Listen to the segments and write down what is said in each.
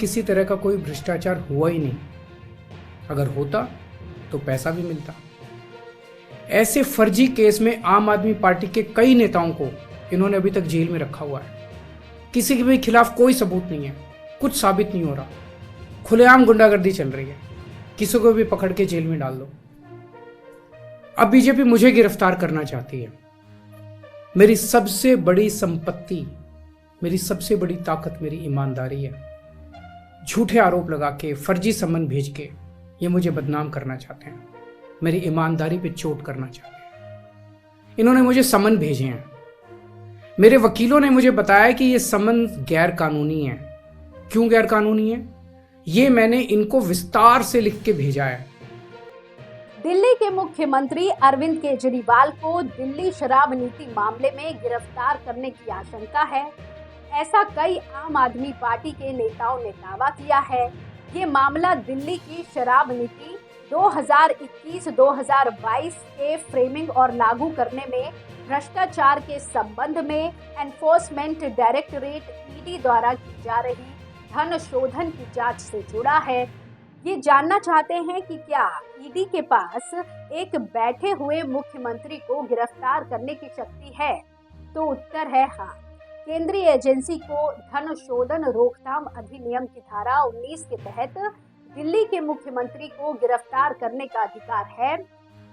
किसी तरह का कोई भ्रष्टाचार हुआ ही नहीं। अगर होता तो पैसा भी मिलता। ऐसे फर्जी केस में आम आदमी पार्टी के कई नेताओं को इन्होंने अभी तक जेल में रखा हुआ है। किसी के भी खिलाफ कोई सबूत नहीं है, कुछ साबित नहीं हो रहा, खुलेआम गुंडागर्दी चल रही है, किसी को भी पकड़ के जेल में डाल दो। अब बीजेपी मुझे गिरफ्तार करना चाहती है। मेरी सबसे बड़ी संपत्ति, मेरी सबसे बड़ी ताकत मेरी ईमानदारी है। झूठे आरोप लगा के, फर्जी समन भेज के ये मुझे बदनाम करना चाहते हैं, मेरी ईमानदारी पे चोट करना चाहते हैं। इन्होंने मुझे समन भेजे हैं। मेरे वकीलों ने मुझे बताया कि ये समन गैर कानूनी है। क्यों गैर कानूनी है, ये मैंने इनको विस्तार से लिख के भेजा है। दिल्ली के मुख्यमंत्री अरविंद केजरीवाल को दिल्ली शराब नीति मामले में गिरफ्तार करने की आशंका है। ऐसा कई आम आदमी पार्टी के नेताओं ने दावा किया है। ये मामला दिल्ली की शराब नीति 2021-2022 के फ्रेमिंग और लागू करने में भ्रष्टाचार के संबंध में एनफोर्समेंट डायरेक्टरेट ईडी द्वारा की जा रही धन शोधन की जांच से जुड़ा है। ये जानना चाहते हैं कि क्या ईडी के पास एक बैठे हुए मुख्यमंत्री को गिरफ्तार करने की शक्ति है, तो उत्तर है हाँ। केंद्रीय एजेंसी को धन शोधन रोकथाम अधिनियम की धारा 19 के तहत दिल्ली के मुख्यमंत्री को गिरफ्तार करने का अधिकार है।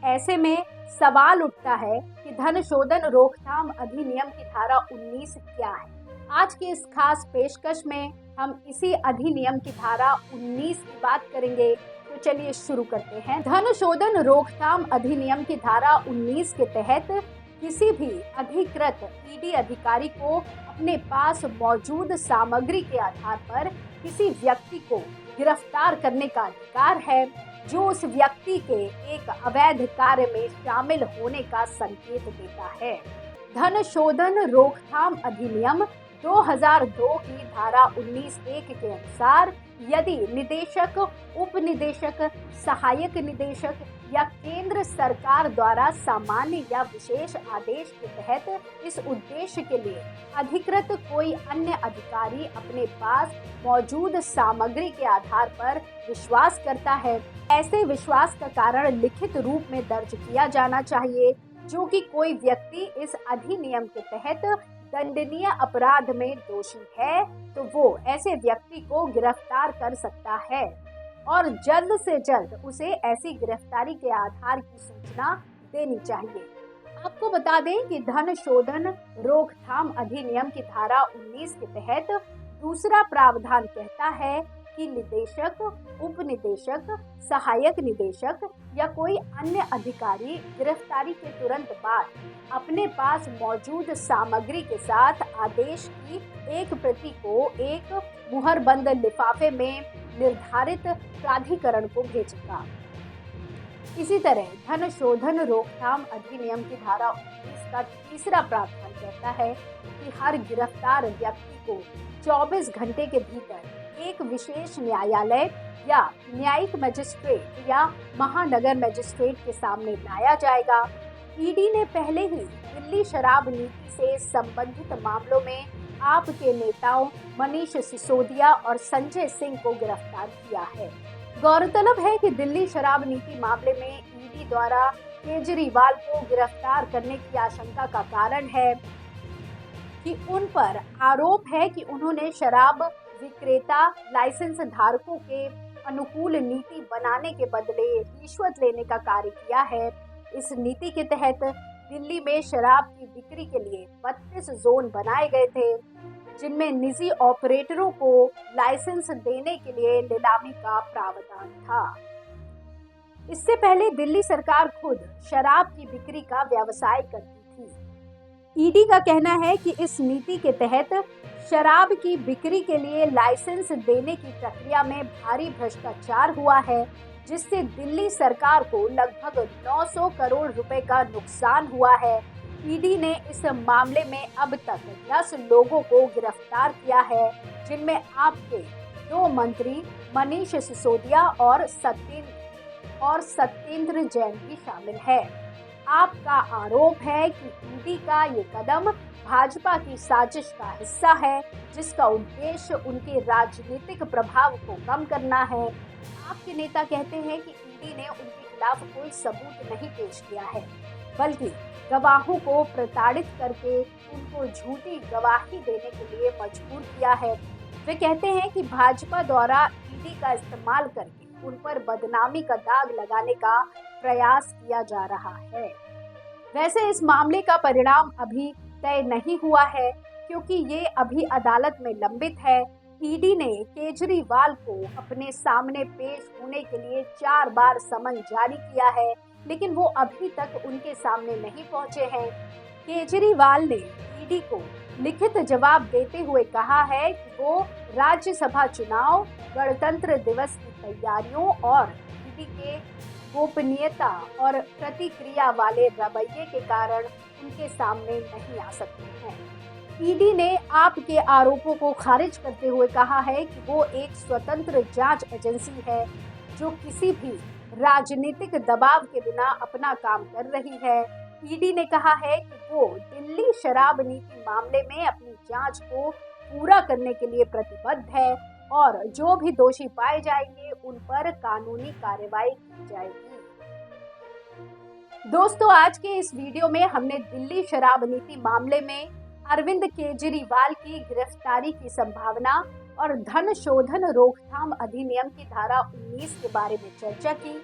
ऐसे में सवाल उठता है कि धन शोधन रोकथाम अधिनियम की धारा 19 क्या है। आज की इस खास पेशकश में हम इसी अधिनियम की धारा 19 की बात करेंगे। तो चलिए शुरू करते हैं। धन शोधन रोकथाम अधिनियम की धारा 19 के तहत किसी भी अधिकृत ईडी अधिकारी को अपने पास मौजूद सामग्री के आधार पर किसी व्यक्ति को गिरफ्तार करने का अधिकार है जो उस व्यक्ति के एक अवैध कार्य में शामिल होने का संकेत देता है। धन शोधन रोकथाम अधिनियम 2002 की धारा 19(1) के अनुसार यदि निदेशक, उप निदेशक, सहायक निदेशक या केंद्र सरकार द्वारा सामान्य या विशेष आदेश के तहत इस उद्देश्य के लिए अधिकृत कोई अन्य अधिकारी अपने पास मौजूद सामग्री के आधार पर विश्वास करता है, ऐसे विश्वास का कारण लिखित रूप में दर्ज किया जाना चाहिए, जो कि कोई व्यक्ति इस अधिनियम के तहत दंडनीय अपराध में दोषी है, तो वो ऐसे व्यक्ति को गिरफ्तार कर सकता है और जल्द से जल्द उसे ऐसी गिरफ्तारी के आधार की सूचना देनी चाहिए। आपको बता दें कि धन शोधन रोकथाम अधिनियम की धारा 19 के तहत दूसरा प्रावधान कहता है कि निदेशक, उप निदेशक, सहायक निदेशक या कोई अन्य अधिकारी गिरफ्तारी के तुरंत बाद अपने पास मौजूद सामग्री के साथ आदेश की एक प्रति को एक मुहरबंद लिफाफे में निर्धारित प्राधिकरण को भेजेगा। इसी तरह धन शोधन रोकथाम अधिनियम की धारा 19 का तीसरा प्रावधान कहता है कि हर गिरफ्तार व्यक्ति को 24 घंटे के भीतर एक विशेष न्यायालय या न्यायिक मजिस्ट्रेट या महानगर मजिस्ट्रेट के सामने लाया जाएगा। ईडी ने पहले ही दिल्ली शराब नीति से संबंधित मामलों में आपके नेताओं मनीष सिसोदिया और संजय सिंह को गिरफ्तार किया है। गौरतलब है कि दिल्ली शराब नीति मामले में ईडी द्वारा केजरीवाल को गिरफ्तार करने की आशंका का कारण है कि उन पर आरोप है कि उन्होंने शराब विक्रेता लाइसेंस धारकों के अनुकूल नीति बनाने के बदले रिश्वत लेने का कार्य किया है। इस नीति के तहत दिल्ली में शराब की बिक्री के लिए 32 जोन बनाए गए थे, जिनमें निजी ऑपरेटरों को लाइसेंस देने के लिए नीलामी का प्रावधान था। इससे पहले दिल्ली सरकार खुद शराब की बिक्री का व्यवसाय करती थी। ईडी का कहना है कि इस नीति के तहत शराब की बिक्री के लिए लाइसेंस देने की प्रक्रिया में भारी भ्रष्टाचार हुआ है, जिससे दिल्ली सरकार को लगभग 900 करोड़ रुपए का नुकसान हुआ है। ईडी ने इस मामले में अब तक 10 लोगों को गिरफ्तार किया है, जिनमें आपके 2 मंत्री मनीष सिसोदिया और सत्येंद्र जैन भी शामिल है। आपका आरोप है कि ईडी का ये कदम भाजपा की साजिश का हिस्सा है, जिसका उद्देश्य उनके राजनीतिक प्रभाव को कम करना है। आपके नेता कहते हैं कि ईडी ने उनके खिलाफ कोई सबूत नहीं पेश किया है, बल्कि गवाहों को प्रताड़ित करके उनको झूठी गवाही देने के लिए मजबूर किया है। वे कहते हैं कि भाजपा द्वारा ईडी का इस्तेमाल करके उन पर बदनामी का दाग लगाने का प्रयास किया जा रहा है। वैसे इस मामले का परिणाम अभी तय नहीं हुआ है, क्योंकि ये अभी अदालत में लंबित है। ईडी ने केजरीवाल को अपने सामने पेश होने के लिए 4 बार समन जारी किया है, लेकिन वो अभी तक उनके सामने नहीं पहुंचे हैं। केजरीवाल ने ईडी को लिखित जवाब देते हुए कहा है कि वो राज्यसभा चुनाव, गणतंत्र दिवस की तैयारियों और ईडी के गोपनीयता और प्रतिक्रिया वाले रवैये के कारण उनके सामने नहीं आ सकते हैं। ईडी ने आपके आरोपों को खारिज करते हुए कहा है कि वो एक स्वतंत्र जांच एजेंसी है जो किसी भी राजनीतिक दबाव के बिना अपना काम कर रही है। ईडी ने कहा है कि वो दिल्ली शराब नीति मामले में अपनी जांच को पूरा करने के लिए प्रतिबद्ध है और जो भी दोषी पाए जाएंगे उन पर कानूनी कार्रवाई की जाएगी। दोस्तों, आज के इस वीडियो में हमने दिल्ली शराब नीति मामले में अरविंद केजरीवाल की गिरफ्तारी की संभावना और धन शोधन रोकथाम अधिनियम की धारा 19 के बारे में चर्चा की।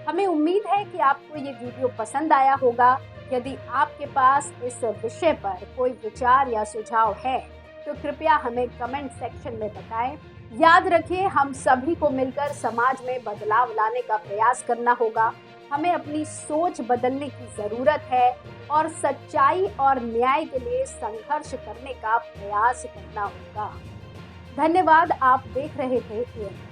हमें उम्मीद है कि आपको ये वीडियो पसंद आया होगा। यदि आपके पास इस विषय पर कोई विचार या सुझाव है तो कृपया हमें कमेंट सेक्शन में बताएं। याद रखिए, हम सभी को मिलकर समाज में बदलाव लाने का प्रयास करना होगा। हमें अपनी सोच बदलने की जरूरत है और सच्चाई और न्याय के लिए संघर्ष करने का प्रयास करना होगा। धन्यवाद। आप देख रहे थे AN।